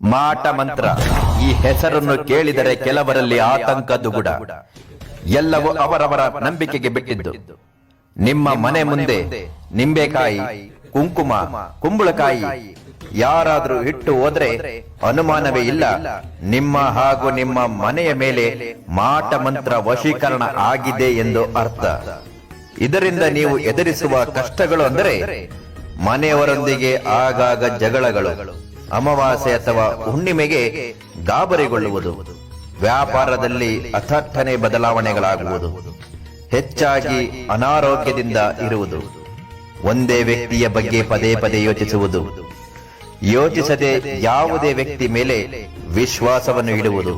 ಮಾಟ ಮಂತ್ರ ಈ ಹೆಸರನ್ನು ಕೇಳಿದರೆ ಕೆಲವರಲ್ಲಿ ಆತಂಕ ದುಗುಡ. ಎಲ್ಲವೂ ಅವರವರ ನಂಬಿಕೆಗೆ ಬಿಟ್ಟಿದ್ದು. ನಿಮ್ಮ ಮನೆ ಮುಂದೆ ನಿಂಬೆಕಾಯಿ, ಕುಂಕುಮ, ಕುಂಬಳಕಾಯಿ ಯಾರಾದ್ರೂ ಇಟ್ಟು ಹೋದ್ರೆ ಅನುಮಾನವೇ ಇಲ್ಲ, ನಿಮ್ಮ ಹಾಗೂ ನಿಮ್ಮ ಮನೆಯ ಮೇಲೆ ಮಾಟ ಮಂತ್ರ ವಶೀಕರಣ ಆಗಿದೆ ಎಂದು ಅರ್ಥ. ಇದರಿಂದ ನೀವು ಎದುರಿಸುವ ಕಷ್ಟಗಳು ಅಂದರೆ ಮನೆಯವರೊಂದಿಗೆ ಆಗಾಗ ಜಗಳಗಳು, ಅಮಾವಾಸ್ಯೆ ಅಥವಾ ಹುಣ್ಣಿಮೆಗೆ ಗಾಬರಿಗೊಳ್ಳುವುದು, ವ್ಯಾಪಾರದಲ್ಲಿ ಅಥಟ್ಟನೆ ಬದಲಾವಣೆಗಳಾಗುವುದು, ಹೆಚ್ಚಾಗಿ ಅನಾರೋಗ್ಯದಿಂದ ಇರುವುದು, ಒಂದೇ ವ್ಯಕ್ತಿಯ ಬಗ್ಗೆ ಪದೇ ಪದೇ ಯೋಚಿಸುವುದು, ಯೋಚಿಸದೆ ಯಾವುದೇ ವ್ಯಕ್ತಿ ಮೇಲೆ ವಿಶ್ವಾಸವನ್ನು ಇಡುವುದು,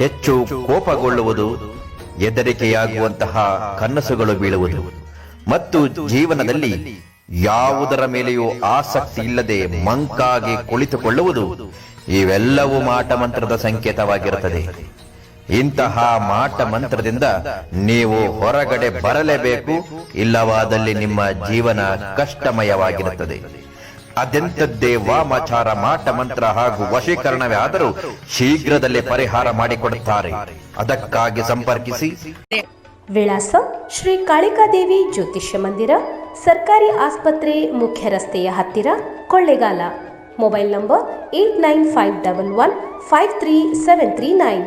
ಹೆಚ್ಚು ಕೋಪಗೊಳ್ಳುವುದು, ಹೆದರಿಕೆಯಾಗುವಂತಹ ಕನಸುಗಳು ಬೀಳುವುದು ಮತ್ತು ಜೀವನದಲ್ಲಿ ಯಾವುದರ ಮೇಲೆಯೂ ಆಸಕ್ತಿ ಇಲ್ಲದೆ ಮಂಕಾಗಿ ಕುಳಿತುಕೊಳ್ಳುವುದು, ಇವೆಲ್ಲವೂ ಮಾಟ ಮಂತ್ರದ ಸಂಕೇತವಾಗಿರುತ್ತದೆ. ಇಂತಹ ಮಾಟ ಮಂತ್ರದಿಂದ ನೀವು ಹೊರಗಡೆ ಬರಲೇಬೇಕು, ಇಲ್ಲವಾದಲ್ಲಿ ನಿಮ್ಮ ಜೀವನ ಕಷ್ಟಮಯವಾಗಿರುತ್ತದೆ. ಅದೆಂಥದ್ದೇ ವಾಮಾಚಾರ, ಮಾಟ ಮಂತ್ರ ಹಾಗೂ ವಶೀಕರಣವೇ ಆದರೂ ಶೀಘ್ರದಲ್ಲೇ ಪರಿಹಾರ ಮಾಡಿಕೊಡುತ್ತಾರೆ. ಅದಕ್ಕಾಗಿ ಸಂಪರ್ಕಿಸಿ. ವಿಳಾಸ: ಶ್ರೀ ಕಾಳಿಕಾದೇವಿ ಜ್ಯೋತಿಷ್ಯ ಮಂದಿರ, ಸರ್ಕಾರಿ ಆಸ್ಪತ್ರೆ, ಮುಖ್ಯ ರಸ್ತೆಯ ಹತ್ತಿರ, ಕೊಳ್ಳೇಗಾಲ. Mobile number 8951153739.